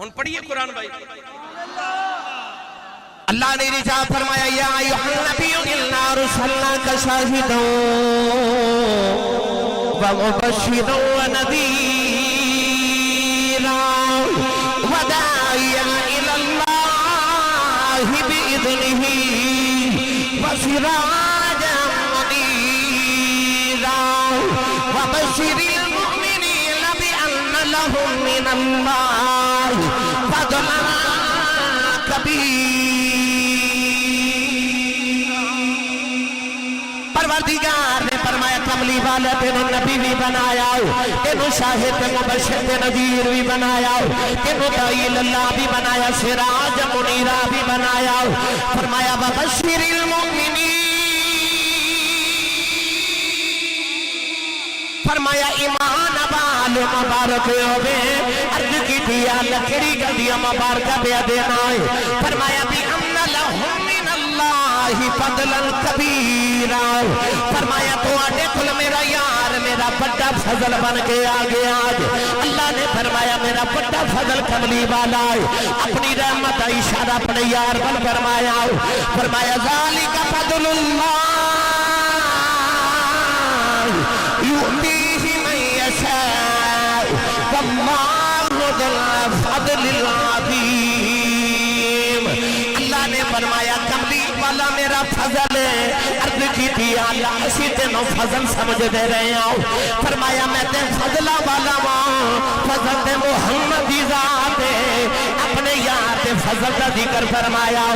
ہن پڑھیے قرآن بھائی. اللہ نے رجا فرمایا یا ایھا النبی انا ارسلناک شاہدا ومبشرا ونذیرا وداعیا الی اللہ بإذنہ وسراجا منیرا وبشر المؤمنین بأن لهم من اللہ فضلا کبیرا. پروردگار نے فرمایا کملی والا تینوں نبی بھی بنایا تینوں شاہد مبشر نذیر بھی بنایا تینوں داعی اللہ بھی بنایا سراج منیرہ بھی بنایا. فرمایا وبشر المؤمنین فرمایا ایمان بال مبارک ہوئے عرض کی دیا لکھری کا دیا مبارکہ دیا دینا ہے. فرمایا بِأَنَّ لَهُم مِّنَ اللَّهِ فَضْلًا كَبِيرًا. فرمایا تو آٹے کل میرا یار میرا بڑا فضل بن کے آگے آج. اللہ نے فرمایا میرا بڑا فضل کملی والا ہے اپنی رحمت اشارہ اپنے یار بن فرمایا. فرمایا ذَلِكَ فَضْلُ اللَّهِ يُؤْتِيهِ مَن يَشَاءُ وَاللَّهُ ذُو الْفَضْلِ الْعَظِيمِ. اللہ نے فرمایا کملی والا میرا فضل ہے. عرض کی تھی اللہ اسی تینوں فضل سمجھ دے رہے ہوں. فرمایا میں تے فضلہ والا ہوں فضل تے محمدی ذات ہے اپنے یار تے فضل کا ذکر فرمایا.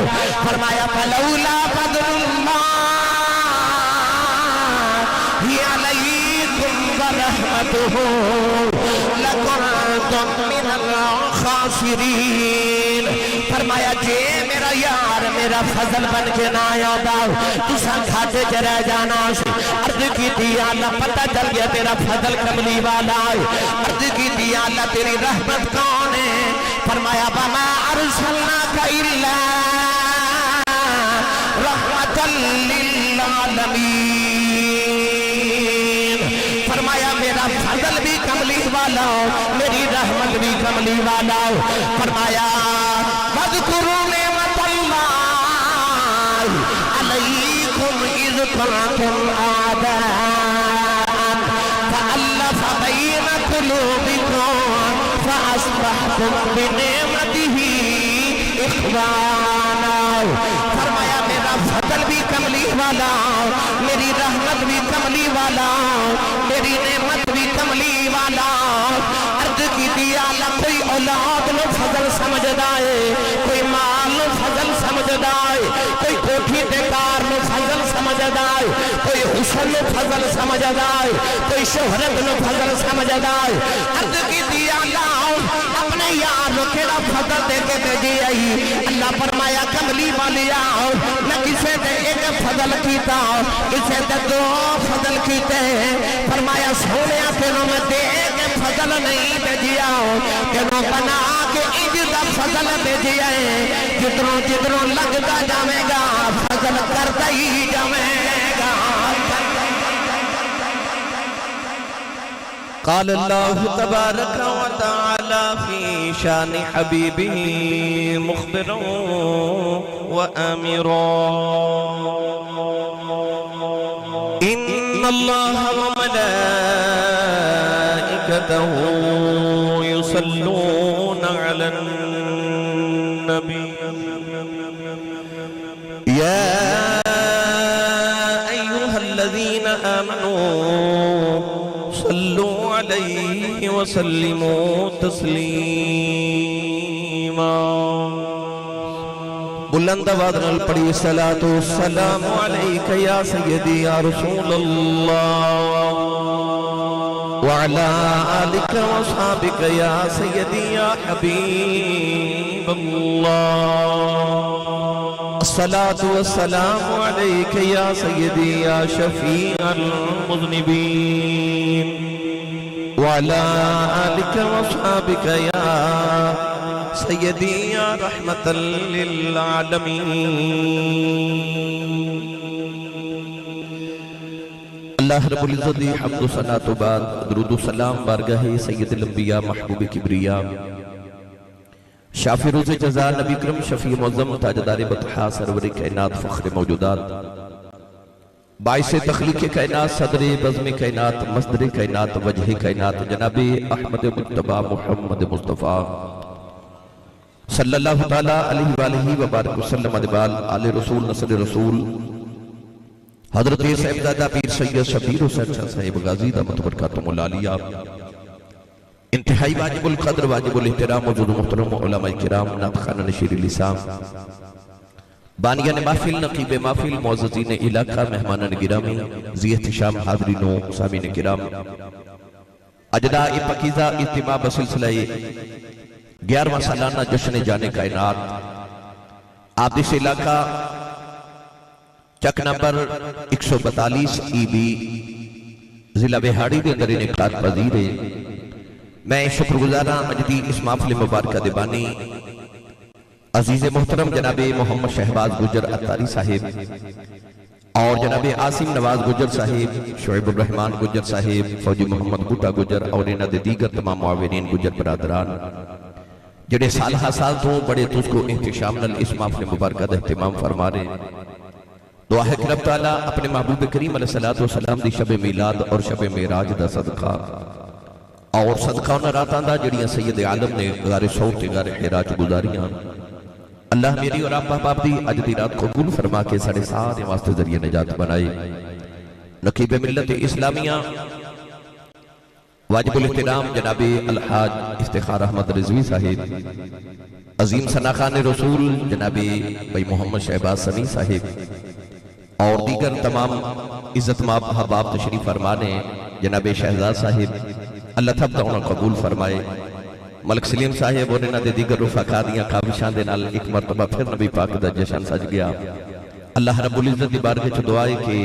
فرمایا فلولا فضل اللہ علیکم ورحمتہ لکنتم من الخاسرین. فرمایا جے میرا یار میرا فضل بن کے نہ آیا تساں کھاتے چ رہ جانا. عرض کی تھی اللہ پتہ چل گیا تیرا فضل کملی والا ہے. عرض کی تھی اللہ تیری رحمت کون ہے. فرمایا وما ارسلناک الا رحمۃ للعالمین. فرمایا میرا فضل بھی کملی والا میری رحمت بھی کملی والا. فرمایا وَاذْكُرُوا نِعْمَتَ اللَّهِ عَلَيْكُمْ إِذْ كُنْتُمْ أَعْدَاءً فَأَلَّفَ بَيْنَ قُلُوبِكُمْ فَأَصْبَحْتُمْ بِنِعْمَتِهِ إِخْوَانًا. فرمایا میرا فضل بھی کملی والا میری رحمت بھی کملی والا میری نعمت بھی کملی والا. عرض کی دیا کوئی اولاد نو فضل سمجھدا ہے کوئی مال نو فضل سمجھدا ہے کوئی کوٹھی تے کار نو فضل سمجھدا ہے کوئی حسن نو فضل سمجھدا ہے کوئی شہرت نو فضل سمجھدا ہے. عرض کی دیا اپنے یار نو کیڑا فضل دے کے بھیجی آئی. اللہ فرمایا کملی والی آؤ میں کسے دے ایک فضل کیتا کسے دے دو فضل کیتے. فرمایا سونیا تینوں میں دے کے فضل نہیں بھیجیا تینوں بنا کے اجدا فضل بھیجیا ہے. جتنوں جتنوں لگتا جاوے گا فضل کرتا ہی جاوے گا. قال اللہ تبارک و تعالی فی شان حبیبہ مخبرا و آمرا ان اللہ و ملائکتہ یصلون علی النبی یا ایہا الذین آمنوا صلوا علیہ وسلموا تسلیما. بلند آواز نال پڑھی صلاۃ و سلام علیک یا سیدی یا رسول اللہ وعلا آلک و اصحابک یا سیدی یا حبیب اللہ. الصلاة والسلام علیک یا سیدی یا شفیع المذنبین وعلا آلک و اصحابک یا سیدی یا رحمت للعالمین. اللہ رب العزت دی حمد و ثنا تو بعد درود و سلام بارگاہ سید الانبیاء محبوب کبریا شافی روز جزا نبی کرم شفیع معظم تاجدار بطحا سرور کائنات فخر موجودات باعث تخلیق کائنات صدر بزم کائنات مصدر کائنات وجہ کائنات جناب احمد مجتبی محمد مصطفیٰ صلی اللہ تعالیٰ علیہ وآلہ وبارک وسلم ادبال آل رسول نسل رسول حضرت صاحبزادہ پیر سید شبیر حسین شاہ صاحب غازی دامت برکاتہم العالیہ انتہائی واجب القدر واجب الاحترام موجود محترم علماء کرام ناطقان نشیر لسان بانیان محفل نقیب محفل معززین علاقہ مہمانان گرامی ذی احتشام حاضرینوں سامعین کرام اجداء پاکیزہ اجتماع بسلسلہ 11واں سالانہ جشن جان کائنات آبدش علاقہ چک نمبر 142 ای بی ضلع بہاڑی دے اندر انعقاد پذیر ہے۔ میں شکر گزاراں اجدی اس محفل مبارکہ دے بانی عزیز محترم جناب محمد شہباز گجر اتاری صاحب اور جناب عاصم نواز گجر صاحب شعیب الرحمن گجر صاحب فوجی محمد بوٹا گجر اور انہاں دے دیگر تمام معاونین گجر برادران جڑے سالہ سال تو بڑے تو اس کو احتشام نل اس محفل مبارکہ دے اہتمام فرما رہے دعا ہے کہ رب تعالیٰ اپنے محبوب کریم علیہ السلام دی شب میلاد اور شب معراج دا صدقہ اور صدقہ انہاں راتاں دا جڑیاں سید عالم نے غار صوت غار حراج گزاریاں اللہ میری اور آپ باپ دی اج دی رات قبول فرما کے ساڑھے سارے واسطے ذریعہ نجات بنائے۔ نقیب ملت اسلامیہ واجب الاحترام جناب الحاج افتخار احمد رضوی صاحب عظیم ثناخان رسول جناب بھائی محمد شہباز سمیع صاحب اور دیگر تمام عزت مآب احباب تشریف فرمانے جناب شہزاد صاحب اللہ تھب انہاں قبول فرمائے۔ ملک سلیم صاحب اور انہاں دے دیگر رفقا دیاں کابشان دے نال ایک مرتبہ پھر نبی پاک دا جشن سج گیا۔ اللہ رب العزت دی بارگاہ وچ دعا ہے کہ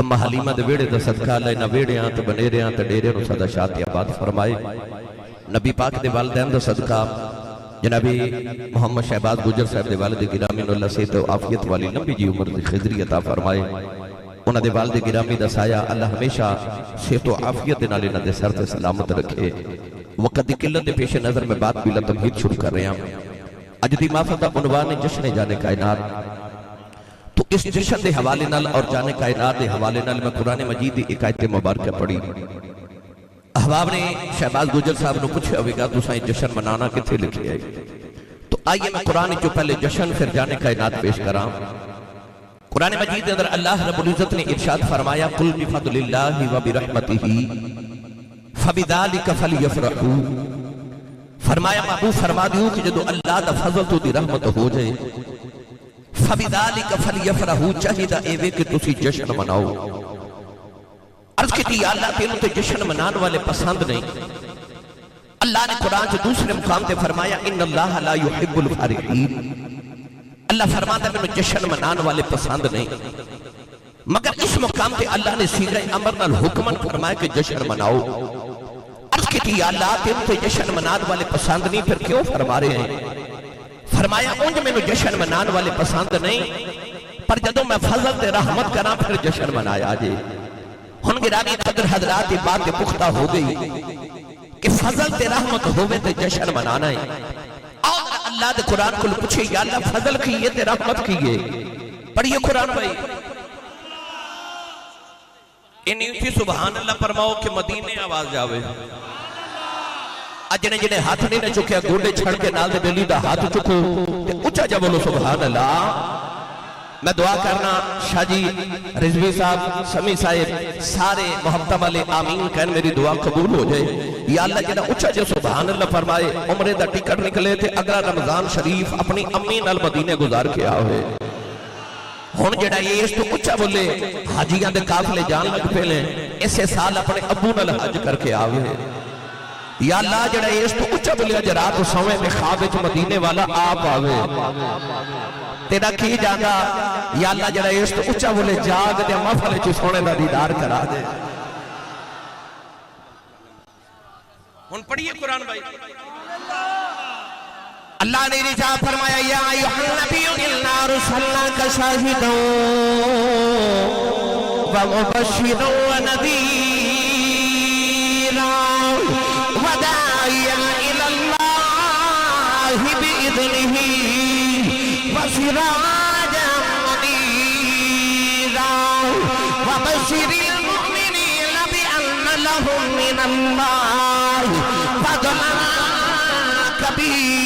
اما حلیمہ دے ویڑے دا صدقہ اللہ انہاں ویڑیاں تے بنیریاں تے ڈیرے نوں سدا شاد تے آباد فرمائے۔ نبی پاک دے والدین دا صدقہ جناب محمد شہباز گجر صاحب دے والد گرامی نو اللہ صحت و عافیت والی لمبی جی عمر دی خضری عطا فرمائے۔ انہاں دے والد گرامی دا سایہ اللہ ہمیشہ صحت و عافیت نال انہاں دے سر تے سلامت رکھے۔ وقت دی قلت دے پیش نظر میں بات بھی تمہید شروع کر رہے ہیں۔ اج دی محفل دا عنوان جشن جان کائنات، تو اس جشن دے حوالے نال اور جان کائنات دے حوالے نال میں قرآن مجید دی ایک آیت مبارکہ پڑھی۔ احباب نے شہباز گجر صاحب نے پوچھا ہوئے گا تو سائیں جشن منانا کتھے لکھے آئے، تو آئیے میں قرآن جو پہلے جشن پھر جان کائنات پیش کراں۔ قرآن مجید کے اندر اللہ رب العزت نے ارشاد فرمایا قل بفضل اللہ وبرحمتہ فبذالک فلیفرحوا، فرمایا محبوب فرما دیو کہ جدو اللہ دا فضل تو دی رحمت ہو جائے فبذالک فلیفرحوا چاہیدہ ایوے کہ تسی جشن مناؤ۔ عرض کی تھی اللہ تینوں تے جشن منان والے پسند نہیں۔ اللہ نے قرآن سے دوسرے مقام تے فرمایا ان اللہ لا يحب الفارحین، اللہ فرماتا ہے میں جشن منان والے پسند نہیں، مگر اس مقام تے اللہ نے سیغہ امر نال حکمن فرمایا کہ جشن مناؤ۔ عرض کی تھی اللہ تینوں تے جشن منان والے پسند نہیں، پھر کیوں فرما رہے ہیں؟ فرمایا انج میں نے جشن منان والے پسند نہیں، پر جدوں میں فضل تے رحمت کراں پھر جشن منایا جے۔ ہن گرامی قدر حضرات بات پختہ ہو گئی کہ فضل تے رحمت ہوئے تے جشن منانا ہے۔ اور اللہ دے قرآن کو پوچھے یا اللہ فضل کیے تے رحمت کیے، پڑھئے قرآن بھائی انہی تھی سبحان اللہ فرماؤ کہ مدینے آواز جاوے۔ جنے جنے ہاتھ نہیں نہ چکے گوڑے چھڑ کے نال دے بلی دا ہاتھ چکو تے اچھا جا بولو سبحان اللہ۔ میں دعا کرنا شاہ جی رضوی صاحب سمیع صاحب سارے محبتہ والے آمین کہن میری دعا قبول ہو جائے۔ یا اللہ جنہ اچھا جو سبحان اللہ فرمائے عمرے دا ٹکٹ نکلے تھے اگلا رمضان شریف اپنی امی نال مدینے گزار کے آوے۔ ہون جڑا یہ اس تو اچھا بولے حاجیاں دے قافلے جان لگ پہلے اسے سال اپنے ابو نال حج کر کے آوے۔ یا اللہ جڑا یہ اس تو اچھا بولے اج رات سویں میں خواب وچ مدینے والا آپ آوے۔ تیرا کی جاگا یا اللہ جڑا یہ اس تو اچھا بولے جاگ دے محفل وچ سونے دا دیدار کرا دے۔ ہن پڑھیے قرآن بھائی اللہ نے رجاء فرمایا یا ایھا النبی انا ارسلناک شاہدا ومبشرا ونذیرا وداعیا الی اللہ بإذنه وسراجا منيرا وبشر المؤمنين بأن لهم من الله فضلا كبيرا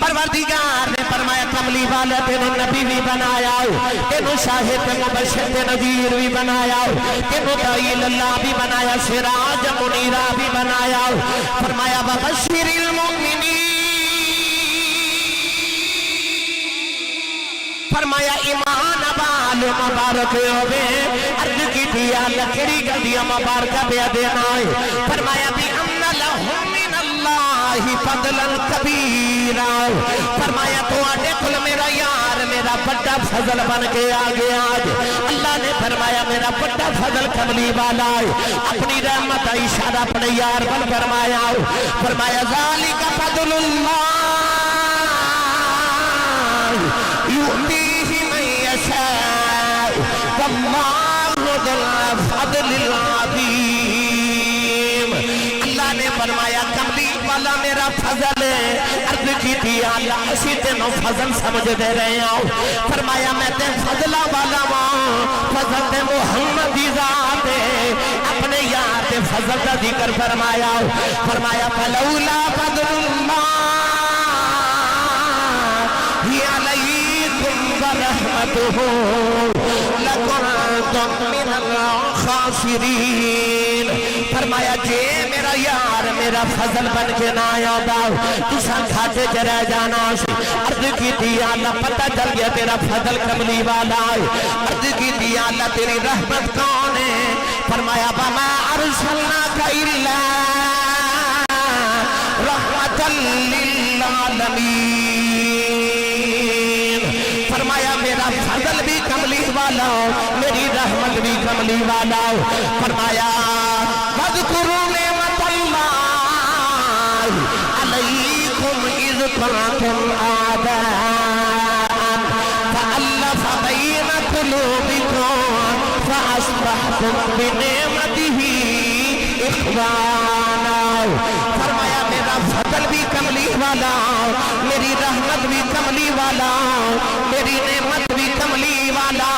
پروردگار نے فرمایا کملی والا تینو نبی بھی بنایا تینو شاہد مبشر نذیر بھی بنایا تینو داعی اللہ بھی بنایا سراج منیرہ بھی بنایا فرمایا وبشر المؤمنین فرمایا ایمان بال مبارک ہوئے عرض کی دیا لکڑی گدیا مبارکہ بیا دینا ہے فرمایا بھی ان لہم من اللہ فضلا کبیرا فرمایا تو آٹے کل میرا یار میرا بڑا فضل بن کے آگے آج اللہ نے فرمایا میرا بڑا فضل کملی والا ہے اپنی رحمت اشارہ اپنے یار بن فرمایا فرمایا ذالک فضل اللہ یؤتیہ من یشاء واللہ ذو الفضل العظیم اللہ نے فرمایا کملی والا میرا فضل ہے عرض کی تھی اللہ اسی تینوں فضل سمجھ دے رہے ہوں فرمایا میں تے فضلہ والا ہوں فضل تے محمدی ذات ہے اپنے یار تے فضل کا ذکر فرمایا فرمایا فلولا فضل اللہ علیکم ورحمتہ لکنتم من الخاسرین فرمایا جے میرا یار میرا فضل بن کے نہ آیا تسا کھاتے چ رہ جانا عرض کی تھی اللہ پتہ چل گیا تیرا فضل کملی والا ہے عرض کی تھی اللہ تیری رحمت کون ہے فرمایا وما ارسلناک الا رحمۃ للعالمین فرمایا میرا فضل بھی کملی والا میری رحمت بھی کملی والا فرمایا وَاذْكُرُوا نِعْمَةَ اللَّهِ عَلَيْكُمْ إِذْ كُنْتُمْ أَعْدَاءً فَأَلَّفَ بَيْنَ قُلُوبِكُمْ فَأَصْبَحْتُمْ بِنِعْمَتِهِ إِخْوَانًا فرمایا میرا فضل بھی کملی والا میری رحمت بھی کملی والا میری نعمت بھی کملی والا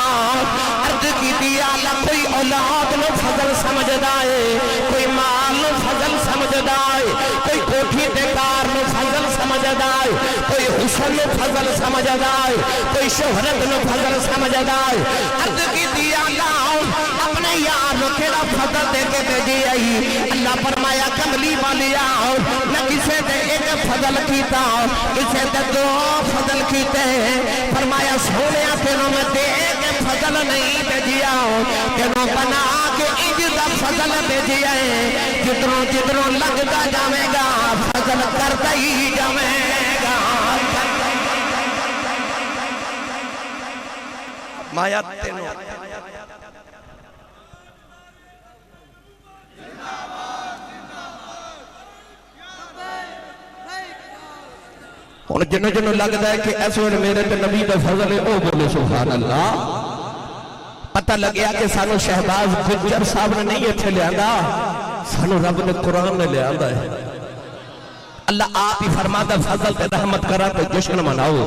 عرض کی دیا کوئی اولاد نو فضل سمجھدا ہے کوئی مال نو فضل سمجھدا ہے کوئی کوٹھی دیکار نو فضل سمجھدا ہے کوئی حسن نو فضل سمجھدا ہے کوئی شہرت نو فضل سمجھدا ہے عرض کی دیا اپنے یار نو کیڑا فضل دے کے بھیجی آئی اللہ فرمایا کملی والی آؤ نہ کسے دے ایک فضل کیتا کسے دے دو فضل کیتے فرمایا سونیا تینوں میں دے ایک فضل نہیں بھیجیا تینوں بنا کے اجدہ فضل بھیجیا ہے جتنوں جتنوں لگتا جاوے گا فضل کرتا ہی جاوے گا مایا تینوں اور جنہوں جنہوں لگتا ہے کہ ایسے وقت میرے پہ نبی کا فضل ہے او بولے سبحان اللہ پتہ لگیا کہ سانو شہباز گجر صاحب نے نہیں اچھے لے آنگا سانو رب نے قرآن نے لے آنگا ہے اللہ آپ ہی فرماتا فضل تے رحمت کرا تے جشن مناؤ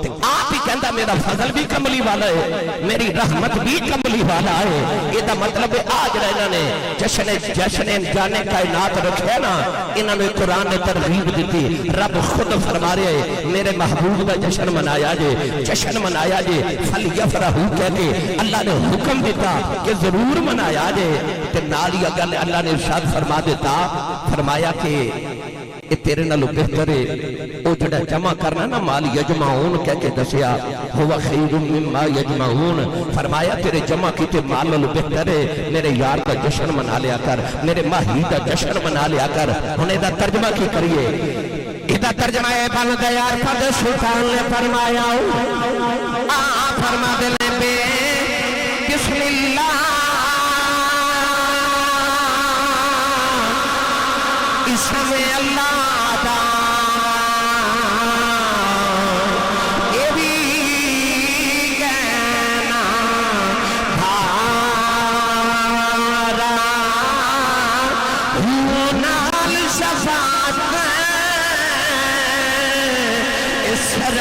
تے آپ ہی کہندا میرا فضل بھی کملی والا ہے میری رحمت بھی کملی والا ہے یہ دا مطلب ہے آج رہنا نے جشن جانے کائنات رکھے نا انہوں نے قرآن نے ترغیب دیتی رب خود فرما رہے ہیں میرے محبوب کا جشن منایا جے فلیفرحوا کہہ کے اللہ نے حکم دیتا کہ ضرور منایا جے تے نالی اگر اللہ نے ارشاد فرما دیتا فرمایا کہ یہ تیرے نالو بہتر ہے او جڑا جمع کرنا نا مال یجمعون کہہ کے دسیا ہوا خیر مما یجمعون فرمایا تیرے جمع کیتے مال نالو بہتر ہے میرے یار کا جشن منا لیا کر میرے ماہی کا جشن منا لیا کر انہیں دا ترجمہ کی کریے ادھا ترجمہ ہے بند یار قد سلطان نے فرمایا فرما دلے بے بسم اللہ اسم اللہ دا یہ بھی کہنا بھارا نال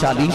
40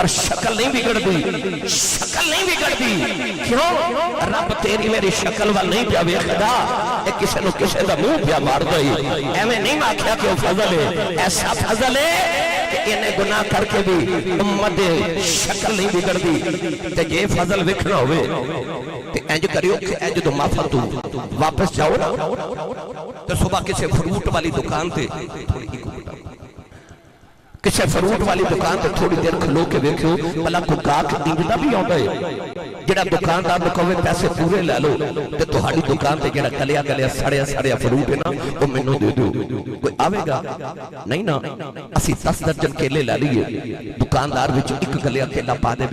پر شکل نہیں بگڑتی، شکل نہیں بگڑتی. کیوں؟ رب تیری میری شکل وال نہیں پیا ویکھدا، اے کسے نو کسے دا منہ پیا مار دئی. ایویں نہیں آکھیا کہ وہ فضل ہے، ایسا فضل ہے کہ انہیں گناہ کر کے بھی امت شکل نہیں بگڑتی. تے یہ فضل ویکھنا ہوئے تے انج کریو کہ انج تو معافی تو واپس جاؤ نا تو صبح کسی فروٹ والی دکان تے تھوڑی کسی فروٹ والی دکان تے تھوڑی دیر کھلو کے ویکھو بھلا کو گاہک انجدا بھی آندا ہے جڑا دکاندار نوں کہے پیسے پورے لے لو تے تہاڈی دکان تے جڑا گلیا گلیا سڑیا سڑیا فروٹ ہے نا وہ مینوں دے دو. کوئی آوے گا نہیں نا. اسی 10 درجن کیلے لے لیے، دکاندار وچ ایک گلیا کیلا پا دے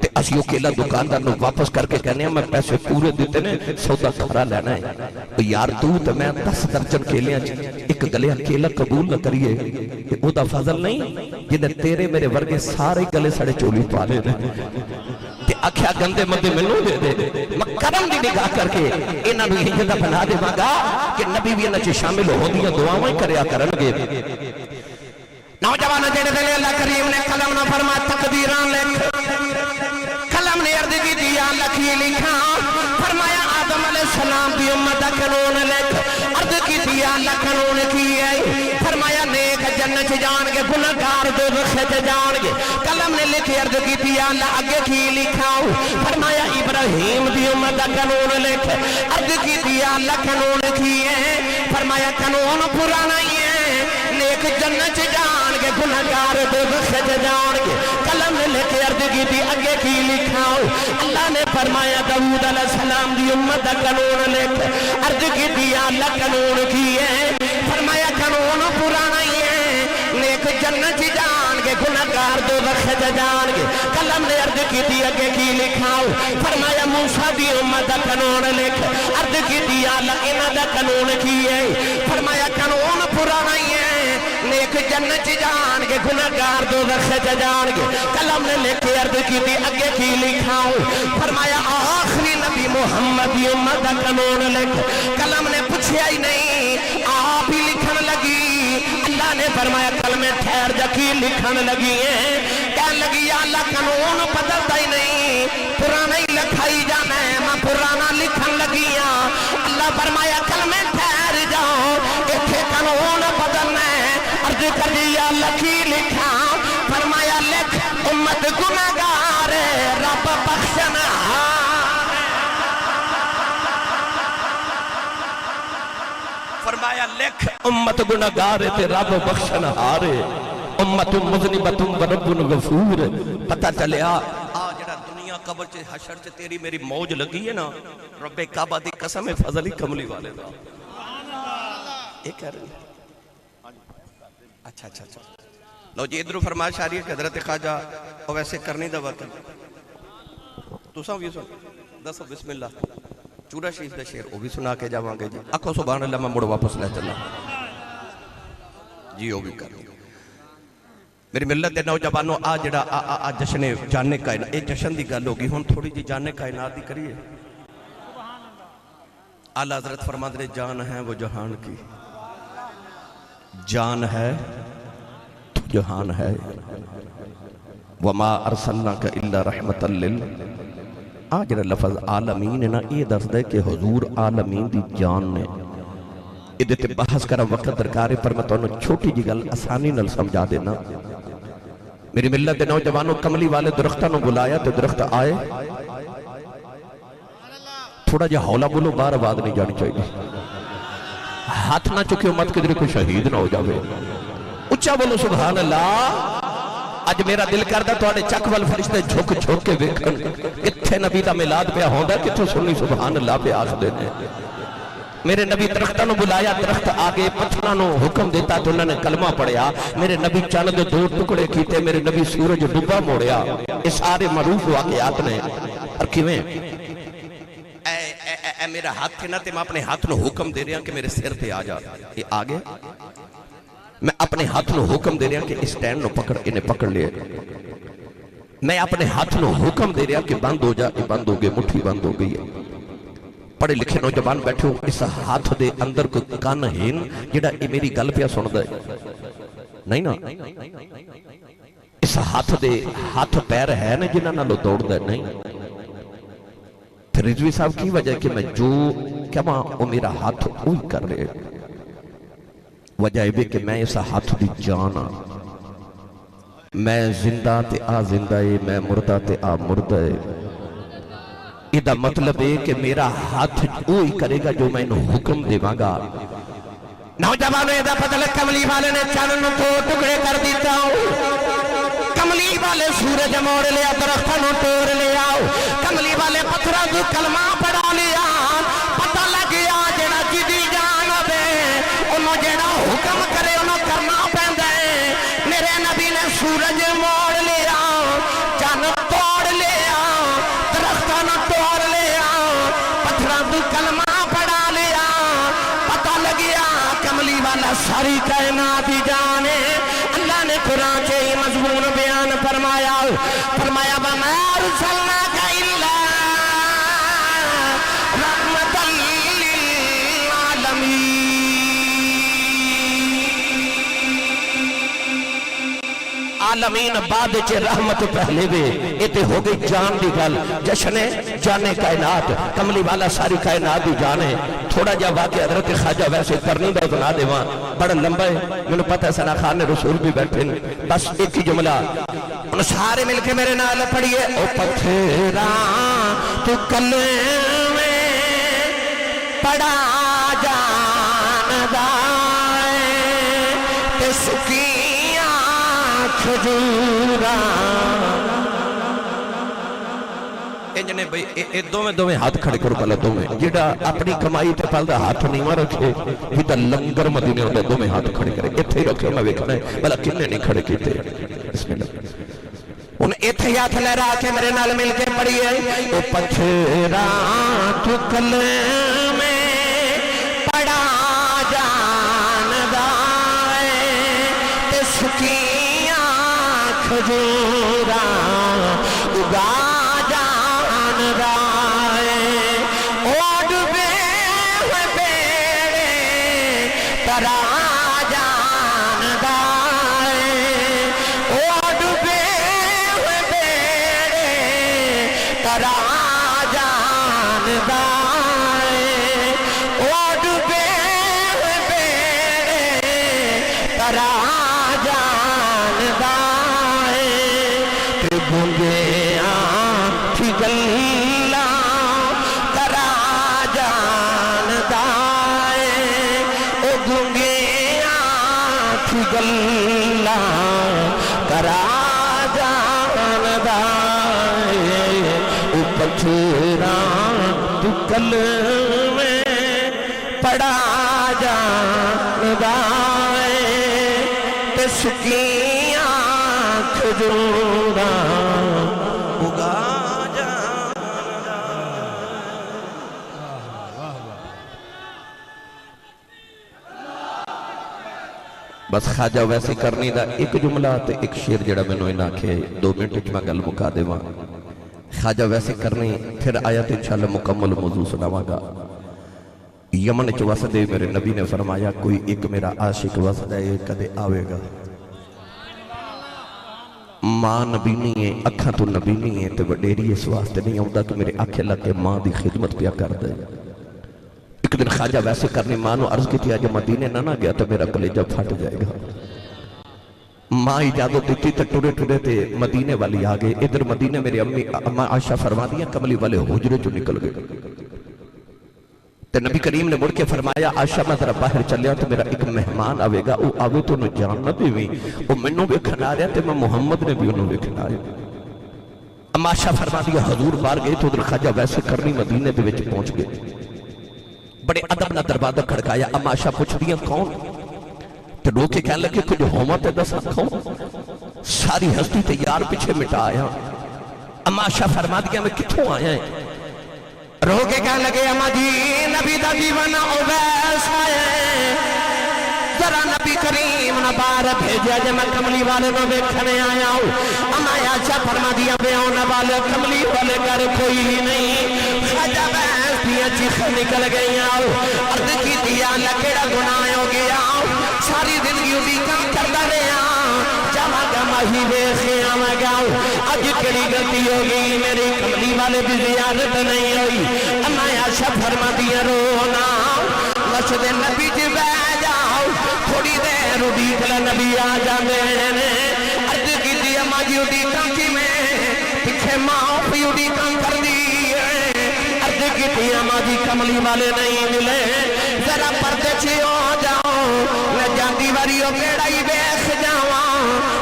تے اسی وہ کیلا دکاندار نوں واپس کر کے کہنے میں پیسے پورے دیتے نے سودا کھرا لینا ہے. یار تو تے میں 10 درجن کیلیاں چ ایک گلیا کیلا قبول نہ کریے کہ او دا فضل نہیں جنہیں تیرے میرے ورگے سارے گلے سڑے چولی پا لے دے تے آکھیا گندے مندے ملوں دے دے. میں کرم دی نگاہ کر کے انہاں نوں یہ جگہ بنا دے گا کہ نبی بھی انہاں چ شامل ہو دیاں دعاواں کریا کرن گے. نوجوان جڑے دے اللہ کریم نے قلم نہ فرما تقدیراں لکھ، قلم نے عرض کی دیا لکھی لکھا، فرمایا آدم علیہ السلام دی امت دا قانون لکھ، عرض کی دیا اللہ قانون کی ہے، فرمایا نیک جنت جان گے گنہگار دوزخ جان گے. قلم نے لکھ عرض کی دیا اللہ اگے کی لکھاؤ، فرمایا ابراہیم دی امت دا قانون لکھ، عرض کی دیا اللہ قانون کی ہے، فرمایا قانون پرانا ہی ہے، نیک جنت جان گے گنہگار دوزخ جان گے. قلم نے لکھ عرض کی دی اگے کی لکھاؤ، اللہ نے فرمایا داؤد علیہ السلام دی امت دا قانون لکھ، عرض کی دیا اللہ قانون کی ہے، فرمایا قانون پرانا ہی ہے، نیک جنت جان گے گنہگار دوزخ جان گے. قلم نے عرض کی دی اگے کی لکھاؤ، فرمایا موسیٰ دی امت دا قانون لکھ، عرض کی دیا اللہ انہاں دا قانون کی ہے، فرمایا قانون پرانا ہی ہے، نیک جنت جان گے گنہگار دوزخ جان گے. قلم نے لکھ عرض کی دی اگے کی لکھاؤ، فرمایا آخری نبی محمد دی امت دا قانون لکھ. قلم نے پوچھیا ہی نہیں آپ ہی لکھن لگی. اللہ نے فرمایا کلمے ٹھہر جا کی لکھن لگی ہیں، کہنے لگی یا اللہ قانون بدلتا ہی نہیں، پرانا ہی لکھائی جانا ہے، میں پرانا لکھن لگی ہاں. اللہ فرمایا کلمے ٹھہر جاؤ ایتھے قانون بدلنا ہے. عرض کر دی یا اللہ کی لکھا، فرمایا لکھ امت گنہگار رب بخشنا. فرمایا لکھ امت گنہگار تے رب بخشنا ہارے، امت مذنبت و رب غفور. پتہ چلیا آ جڑا دنیا قبر چ حشر چ تیری میری موج لگی ہے نا، رب کعبہ دی قسم فضل ہی کملی والے دا. یہ کہہ رہے ہیں اچھا اچھا اچھا لو جی ادھر فرمائش آ رہی ہے کہ حضرت خواجہ اور ویسے کرنی دا وقت تو ساں بھی سن دسو بسم اللہ چورا شریف دا شعر وہ بھی سنا کے جاواں گے جی. آکھو سبحان اللہ میں مڑ واپس لے چلا جی وہ بھی کر میری ملت دے نوجوانوں آ جڑا آ جشن جانے کائنات، اے جشن دی گل ہوگی ہن تھوڑی جی جانے کائنات دی کریے. اعلیٰ حضرت فرماتے ہیں جان ہے وہ جہان کی، جان ہے تو جہان ہے، وما ارسلناک الا رحمتا آج لفظ عالمین ہے نا یہ دس دے کہ حضور عالمین دی جان نے. ادھے تے بحث کرا وقت درکارے پر میں تو انہوں چھوٹی جی گل آسانی نل سمجھا دینا. میری ملت دے نوجوانوں کملی والے درختوں نے بلایا تو درخت آئے. تھوڑا جا حولا بولو بار آواز نہیں جانی چاہیے، ہاتھ نہ چکے امت کے در کوئی شہید نہ ہو جاوے. اچھا بولو سبحان اللہ. اج میرا دل کردہ تو آنے چک وال فرشتے جھوک جھوک کے ویکھن کتھے نبی دا میلاد پہ ہوندا کتھے سنی سبحان اللہ پہ آخ دینے. میرے نبی درختہ نو بلایا، درخت آگے پتھرہ نو حکم دیتا تو انہوں نے کلمہ پڑھیا. میرے نبی چاند دو ٹکڑے کیتے، میرے نبی سورج ڈبا موڑیا. اس سارے معروف واقعات نے اور کیویں اے میرا ہاتھ تھے نا تے میں اپنے ہاتھ نو حکم دے رہا کہ میرے سر پہ آ جا. یہ آگے میں اپنے ہاتھ نو حکم دے رہا کہ اس سٹینڈ نو پکڑ انہیں پکڑ لے. میں اپنے ہاتھ نو حکم دے رہا کہ بند ہو جا، یہ بند ہو گئے، مٹھی بند ہو گئی ہے. پڑھے لکھے نوجوان بیٹھے ہو، اس ہاتھ دے اندر کوئی کان ہین جڑا یہ میری گل پہ سن دے نہیں نا. اس ہاتھ پیر ہے نا جنہاں نالوں دوڑدا نہیں. پھر رضوی صاحب کی وجہ ہے کہ میں جو کہاں وہ میرا ہاتھ وہی کر رہے. وجہ یہ کہ میں اس ہاتھ دی جان ہاں. میں زندہ تے آ زندہ ہے، میں مردہ تے آ مردہ ہے. یہ مطلب ہے کہ میرا ہاتھ وہی کرے گا جو میں انہوں حکم دے گا. نوجوانوں یہ پتہ لگ کملی والے نے چانن کو ٹکڑے کر دیتا ہوں. کملی والے سورج موڑ لیا، درختوں توڑ لیا، کملی والے پتھروں کو کلمہ پڑھا لیا. پتہ لگ گیا جڑا جدی جان دے انہوں جڑا حکم کرے انہوں کرنا پہندا ہے. میرے نبی نے سورج موڑ لیا، چاند توڑ لیا، درختوں توڑ لیا، پتھروں کو کلمہ پڑھا لیا. پتہ لگیا کملی والا ساری کائنات دی جانے. اللہ نے قرآن کے مضمون بیان فرمایا وَمَا أَرْسَلْنَاكَ إِلَّا رَحْمَةً لِّلْعَالَمِينَ. عالمین بعد چے رحمت پہلے وے. یہ ہو گئی جان دی گل. جشن جانے کائنات، کملی والا ساری کائنات دی جانے. تھوڑا جا واقع حضرت خواجہ ویسے کرنی دا سنا دے وہاں بڑا لمبا ہے. میں نے پتہ ہے ثنا خان رسول بھی بیٹھے ہیں. بس ایک ہی جملہ انہوں سارے مل کے میرے نال پڑھیے. او پتھراں تو کلمے پڑا جاندہ تے سکیاں کھجوراں. انجنے بھئی دو میں ہاتھ کھڑے کرو پہلے دو میں جیڑا اپنی کمائی تے پہلے ہاتھ نہیں ماں رکھے جیڑا لنگر مدینے ہوندے دو میں ہاتھ کھڑے کرے. اتھے ہی رکھے میں ویکھنا ہے بھلا کنے نہیں کھڑے کیتے. بسم اللہ. ان اتھے ہاتھ لہرا کے میرے نال مل کے پڑھیے. او پتھراں تو کلمے پڑا جاندہ تے سکیاں کھجوراں اگا پتھراں تو کلمے پڑا جاندہ تے سکیاں کھجوراں اگا جاندہ. بس خواجہ ویسے کرنی دا ایک جملہ تے ایک شیر جڑا میں نے آکھے 2 منٹ وچ میں گل مکا دے وہاں. خواجہ ویسے کرنی پھر آیت انشاءاللہ مکمل موضوع سناواں گا. یمن چ وسدے میرے نبی نے فرمایا کوئی ایک میرا عاشق وسدا ہے کدے آوے گا. ماں نبی نہیں ہے، اکھاں تو نبی نہیں ہے تے وڈیری اس واسطے نہیں آوندا کہ میرے آنکھیں لگ کے ماں دی خدمت پیا کردا ہے. ایک دن خواجہ ویسے کرنی ماں نو عرض کی اج مدینے نہ گیا تو میرا کلیجہ پھٹ جائے گا. ماں اجازت دیتی تو ٹرے ٹرے تے مدینے والی آگئے. ادھر مدینے میرے اماں عائشہ فرما دیا کملی والے حجرے جو نکل گئے. تے نبی کریم نے مڑ کے فرمایا عائشہ میں ذرا باہر چلیا تو میرا ایک مہمان آوے گا. وہ آوے تو انہوں جان نہ دیویں وہ منوں ویکھن آ رہا تے میں محمد نے بھی انہوں ویکھن آ رہا. اماں عائشہ فرما دیا حضور بار گئے تو ادھر خواجہ ویسے کرنی مدینے دے وچ پہنچ گئے. بڑے ادب نہ دروازہ کھڑکایا. اماں عائشہ پوچھ دیا کون؟ تو رو کے کہنے لگے کچھ ہوما تے دس کون؟ ساری ہستی تے یار پیچھے مٹا آیا. اماں عائشہ فرما دیا میں کتھوں آیا ہے؟ رو کے کہنے لگے اماں جی نبی دا دیوانہ اویس آیا ہے. ذرا نبی کریم نہ بار بھیجا جے میں کملی والے نو ویکھنے آیا ہوں. اماں عائشہ فرما دیا بے آنے والے کملی والے گھر کوئی نہیں. خواجہ بحث دیا چیخیں نکل گئی عرض کی دیا اللہ کیڑا گناہ ہو گیا. ساری زندگی بھی کم کرتا رہا جاواں ماہی ویکھ آواں گا اج کیڑی غلطی ہو گئی میری کملی والے دی زیارت نہیں ہوئی اما عائشہ فرماندیاں رونا مسجد نبی چ بیٹھ جاؤ تھوڑی دیر اڈیک لے نبی آ جاندے نے عرض کیتی اما جی اڈیکاں کیویں پیچھے ماں پی اڈیکاں کردی عرض کیتی اما جی کملی والے نہیں ملے ذرا پردے چ ہو جاؤ میں جاندی واری او کیڑا ہی ویکھ جاواں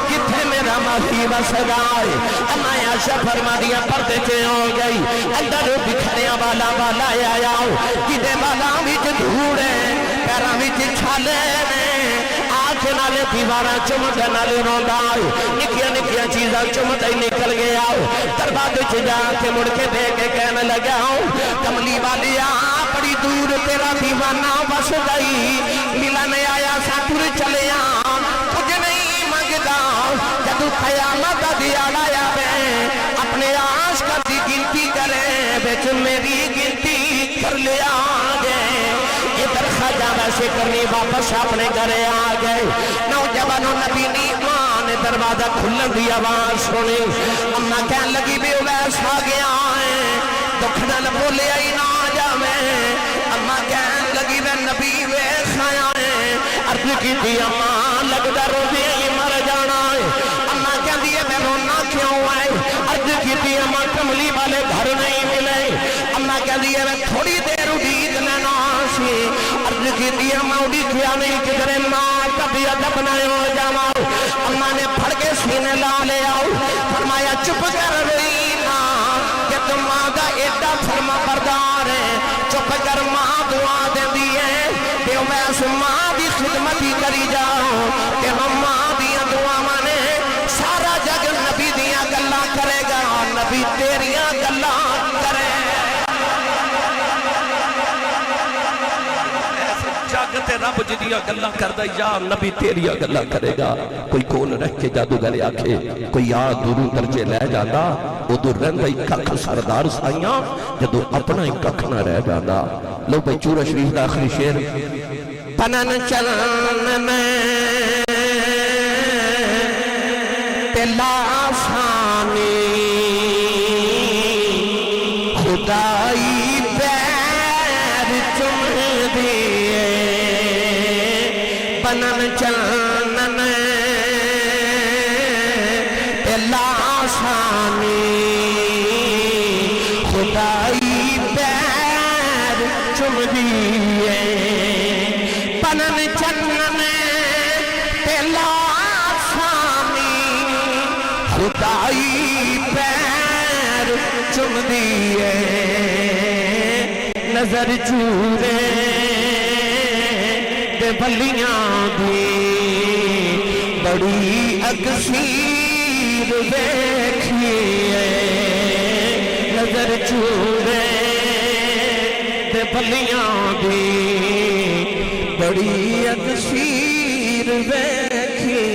کتھے میرا ماہی وسدا ہے اما عائشہ فرماندیاں پردے چ ہو گئی اندر بکھریاں والا والا آیا کدے والا وچ دھوڑ ہے پیراں وچ چھالے نے آنکھ نالے دیواراں چمٹ نالے روندا نکیاں نکیاں چیزاں چمٹ ہی نکل گیا دروازے چ جا کے مڑ کے دے کے کہنے لگا کملی والی بڑی دور تیرا دیوانہ بس گئی ملن آیا ساتور چلے کچھ نہیں منگدا جدو قیامت دا دیاڑا آوے اپنے عاشقاں دی گنتی کرے وچ میری گنتی کر لیا گئے ادھر خواجہ ویسے کرنی واپس اپنے گھرے آ گئے نوجوانوں نبی نیمان دروازہ کھلن دی آواز سنی اما کہنے لگی بھی ویس آ گیا ہے دکھنا نہ بولے ہی نہ جاوے اما کہنے لگی میں نبی ویس آیا ہے عرض کی تھی اما لگدا روزی ہی مر جانا ہے اما کہہ دیئے میں رونا کیوں ہے عرض کی تھی اما کملی والے گھر نہیں ملے اما کہہ دیئے میں تھوڑی دیر اڈیک لینا سی عرض کی تھی اما اڈیکیا نہیں کدھرے ماں کبھی ادب نہ ہو جاواں اما نے پھڑ کے سینے لا لے آؤ فرمایا چپ کر رہی ماں کہ تم ماں دا ایڈا فرما بردار ہے چپ کر ماں دعا دے دیئے کہ میں اس ماں دی خدمت ہی کری جاؤں کہ ماں دیاں دعا مانے سارا جگ نبی دیاں گلاں کرے گا نبی تیریاں گلاں کرے جگ تے رب جدیاں گلاں کردا یا نبی تیریاں گلاں کرے گا کوئی کول رہ کے جادوگر آکھے کوئی آ دوروں درجے لے جانا ادو رہندا ہی ککھ سردار سائیاں جدو اپنا ہی ککھ نہ رہ جانا لو بھائی چورہ شریف دا آخری شعر پنن چلن میں تلا آسانی خدائی پیر چوم دیئے پنن چلن میں تلا آسانی خدائی پیر چوم دیئے پنن چنن تلا آسانی خدائی پیر چوم دیئے نظر چورے دے بلیاں دی بڑی اکثیر دیکھیے نظر چورے دے بلیاں دی بڑی اکثیر دیکھیے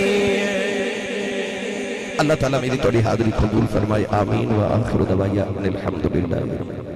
اللہ تعالیٰ میری توڑی حاضری قبول فرمائے آمین و آخر دعوایا الحمدللہ